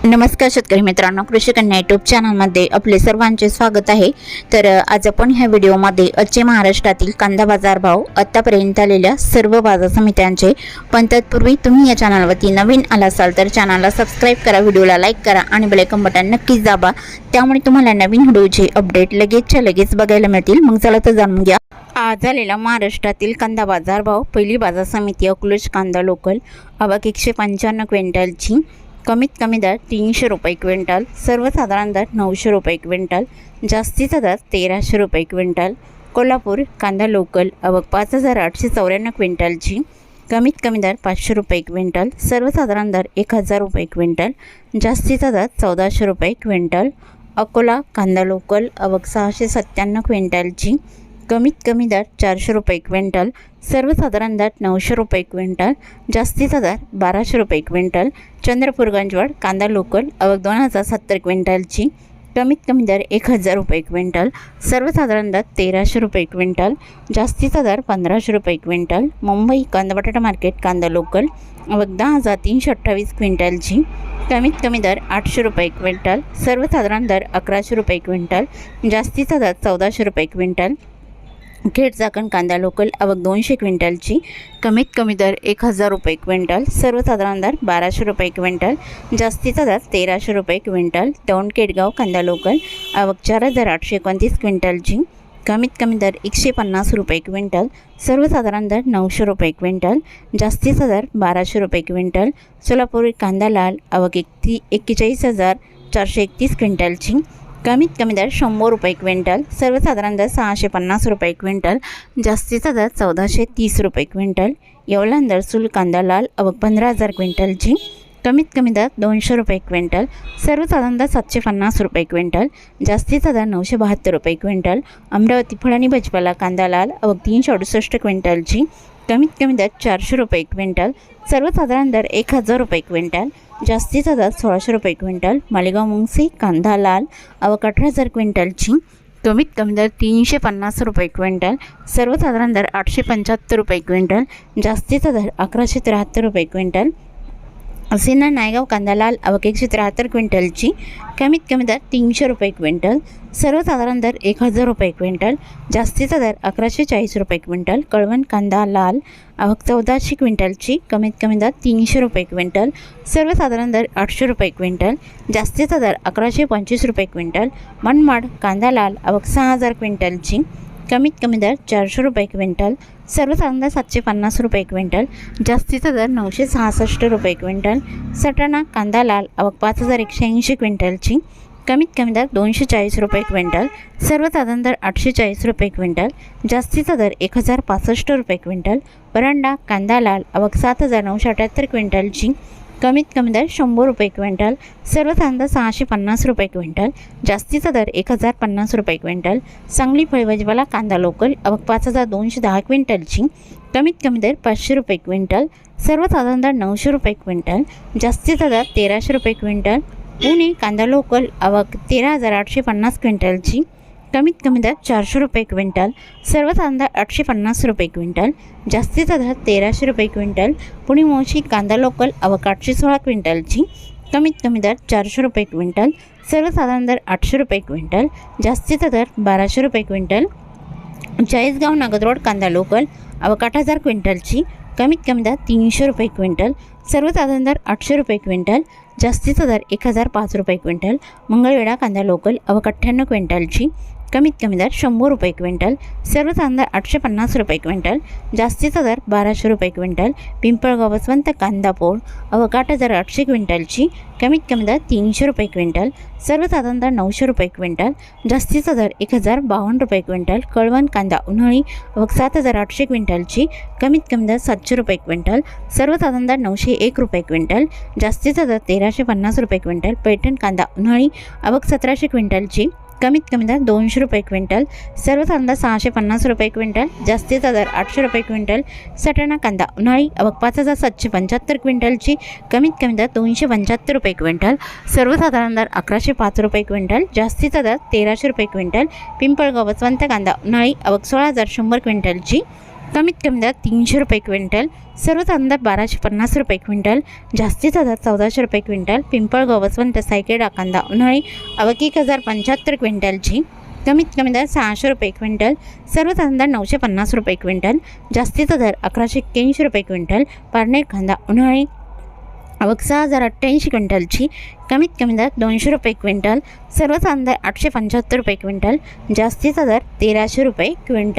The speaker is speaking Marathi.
नमस्कार शेतकरी मित्रांनो, कृषी कन्या यूट्यूब चॅनलमध्ये आपले सर्वांचे स्वागत आहे। तर आज आपण ह्या व्हिडिओमध्ये आजचे महाराष्ट्रातील कांदा बाजार भाव, आतापर्यंत आलेल्या सर्व बाजार समित्यांचे, पण तत्पूर्वी तुम्ही या चॅनलवरती नवीन आला असाल तर चॅनलला सबस्क्राइब करा, व्हिडिओला लाईक करा आणि बेल आयकॉन बटन नक्कीच दाबा, त्यामुळे तुम्हाला नवीन व्हिडिओचे अपडेट लगेच बघायला मिळतील। मग चला तर जाणून घ्या आज झालेला महाराष्ट्रातील कांदा बाजार भाव। पहिली बाजार समिती अकलूज कांदा लोकल, आवक 195 क्विंटलची, कमीत कमी दर 300 रुपये क्विंटल, सर्वसाधारण दर 900 रुपये क्विंटल, जास्तीचा दर 1300 रुपये क्विंटल। कोल्हापूर कांदा लोकल, आवक 5894 क्विंटलची, कमीत कमी दर 500 रुपये क्विंटल, सर्वसाधारण दर 1000 रुपये क्विंटल, जास्तीचा दर 1400 रुपये क्विंटल। अकोला कांदा लोकल, आवक 697 क्विंटलची, कमीत कमी दर 400 रुपये क्विंटल, सर्वसाधारण दर 900 रुपये क्विंटल, जास्तीचा दर 1200 रुपये क्विंटल। चंद्रपूर गंजवाड कांदा लोकल, आवक 2070 क्विंटलची, कमीत कमी दर 1000 रुपये क्विंटल, सर्वसाधारण दर 1300 रुपये क्विंटल, जास्तीचा दर 1500 रुपये क्विंटल। मुंबई कांदा बटाटा मार्केट कांदा लोकल, आवक 10,328 क्विंटलची, कमीत कमी दर 800 रुपये क्विंटल, सर्वसाधारण दर 1100 रुपये क्विंटल, जास्तीचा दर 1400 रुपये क्विंटल। खेड चाकण कांदा लोकल, आवक 200 क्विंटलची, कमीत कमी दर 1000 रुपये क्विंटल, सर्वसाधारण दर 1200 रुपये क्विंटल, जास्तीचा दर 1300 रुपये क्विंटल। दौंड केडगाव कांदा लोकल, आवक 4829 क्विंटलची, कमीत कमी दर 150 रुपये क्विंटल, सर्वसाधारण दर 900 रुपये क्विंटल, जास्तीचा दर 1200 रुपये क्विंटल। सोलापूर कांदा लाल, आवक 41,431 क्विंटलची, कमीत कमी दर 100 रुपये क्विंटल, सर्वसाधारण दर 650 रुपये क्विंटल, जास्तीचा दर 1430 रुपये क्विंटल। येवला दरसूल कांदा लाल, आवक 15,000 क्विंटलची, कमीत कमी दर 200 रुपये क्विंटल, सर्वसाधारण दर 750 रुपये क्विंटल, जास्तीचा दर 972 रुपये क्विंटल। अमरावती फळ आणि भाजीपाला कांदा लाल, आवक 368 क्विंटलची, कमीत कमी दर 400 रुपये क्विंटल, सर्वसाधारण दर 1000 रुपये क्विंटल, जास्तीचा दर 1600 रुपये क्विंटल। मालेगाव मुंगसी कांदा लाल, आवक 18,000 क्विंटलची, कमीत कमी दर 350 रुपये क्विंटल, सर्वसाधारण दर 875 रुपये क्विंटल, जास्तीचा दर 1173 रुपये क्विंटल। सिन्नर नायगाव कांदा लाल, आवक 173 क्विंटलची, कमीत कमी दर 300 रुपये क्विंटल, सर्वसाधारण दर 1000 रुपये क्विंटल, जास्तीचा दर 1140 रुपये क्विंटल। कळवण कांदा लाल, आवक 1400 क्विंटलची, कमीत कमी दर 300 रुपये क्विंटल, सर्वसाधारण दर 800 रुपये क्विंटल, जास्तीचा दर 1125 रुपये क्विंटल। मनमाड कांदा लाल, आवक 6000 क्विंटलची, कमीत कमी दर 400 रुपये क्विंटल, सर्वसाधारण दर 750 रुपये क्विंटल, जास्तीचा दर 966 रुपये क्विंटल। सटाणा कांदा लाल, आवक 5180 क्विंटलची, कमीत कमी दर 240 रुपये क्विंटल, सर्वसाधारण दर 840 रुपये क्विंटल, जास्तीचा दर 1065 रुपये क्विंटल। परांडा कांदा लाल, आवक 7978 क्विंटलची, कमीत कमी दर 100 रुपये क्विंटल, सर्वसाधारण दर 650 रुपये क्विंटल, जास्तीचा दर 1050 रुपये क्विंटल। सांगली फळ भाजीपाला कांदा लोकल, आवक 5210 क्विंटलची, कमीत कमी दर 500 रुपये क्विंटल, सर्वसाधारण दर 900 रुपये क्विंटल, जास्तीचा दर 1300 रुपये क्विंटल। पुणे कांदा लोकल, आवक 13,850 क्विंटलची, कमीत कमी दर 400 रुपये क्विंटल, सर्वसाधारण दर 850 रुपये क्विंटल, जास्तीचा दर 1300 रुपये क्विंटल। पुणे मोशी कांदा लोकल, आवक 816 क्विंटलची, कमीत कमी दर 400 रुपये क्विंटल, सर्वसाधारण दर 800 रुपये क्विंटल, जास्तीचा दर 1200 रुपये क्विंटल। चाळीसगाव नगद रोड कांदा लोकल, आवक 8000 क्विंटलची, कमीत कमी दर 300 रुपये क्विंटल, सर्वसाधारण दर 800 रुपये क्विंटल, जास्तीचा दर 1005 रुपये क्विंटल। मंगळवेढा कांदा लोकल, आवक 98 क्विंटलची, कमीत कमी दर 100 रुपये क्विंटल, सर्वसाधारण दर 850 रुपये क्विंटल, जास्तीचा दर 1200 रुपये क्विंटल। पिंपळगाव वसवंत कांदा पोळ, आवक 8800 क्विंटलची, कमीत कमी दर 300 रुपये क्विंटल, सर्वसाधारण दर 900 रुपये क्विंटल, जास्तीचा दर 1052 रुपये क्विंटल। कळवण कांदा उन्हाळी, आवक 7800 क्विंटलची, कमीत कमी दर 700 रुपये क्विंटल, सर्वसाधारण दर 901 रुपये क्विंटल, जास्तीचा दर 1350 रुपये क्विंटल। पैठण कांदा उन्हाळी, आवक 1700 क्विंटलची, कमीत कमी दर 200 रुपये क्विंटल, सर्वसाधारण दर 650 रुपये क्विंटल, जास्तीचा दर 800 रुपये क्विंटल। सटाणा कांदा उन्हाळी, आवक 5775 क्विंटलची, कमीत कमी दर 275 रुपये क्विंटल, सर्वसाधारण दर 1105 रुपये क्विंटल, जास्तीचा दर 1300 रुपये क्विंटल। पिंपळगाव वसवंत कांदा उन्हाळी, आवक 16100 क्विंटलची, कमीत कमी दर 300 रुपये क्विंटल, सर्वसाधारण दर 1250 रुपये क्विंटल, जास्तीचा दर 1400 रुपये क्विंटल. पिंपळगाव वसवंत सायकेडा कांदा उन्हाळी आवक 1075 क्विंटलची, कमीत कमी दर 600 रुपये क्विंटल, सर्वसाधारण दर 950 रुपये क्विंटल, जास्तीचा दर 1181 रुपये क्विंटल. पारनेर कांदा उन्हाळी आवक 6088 क्विंटलची, कमीत कमी दर 200 रुपये क्विंटल, सर्वसाधारण दर 875 रुपये क्विंटल, जास्तीचा दर 1300 रुपये क्विंटल.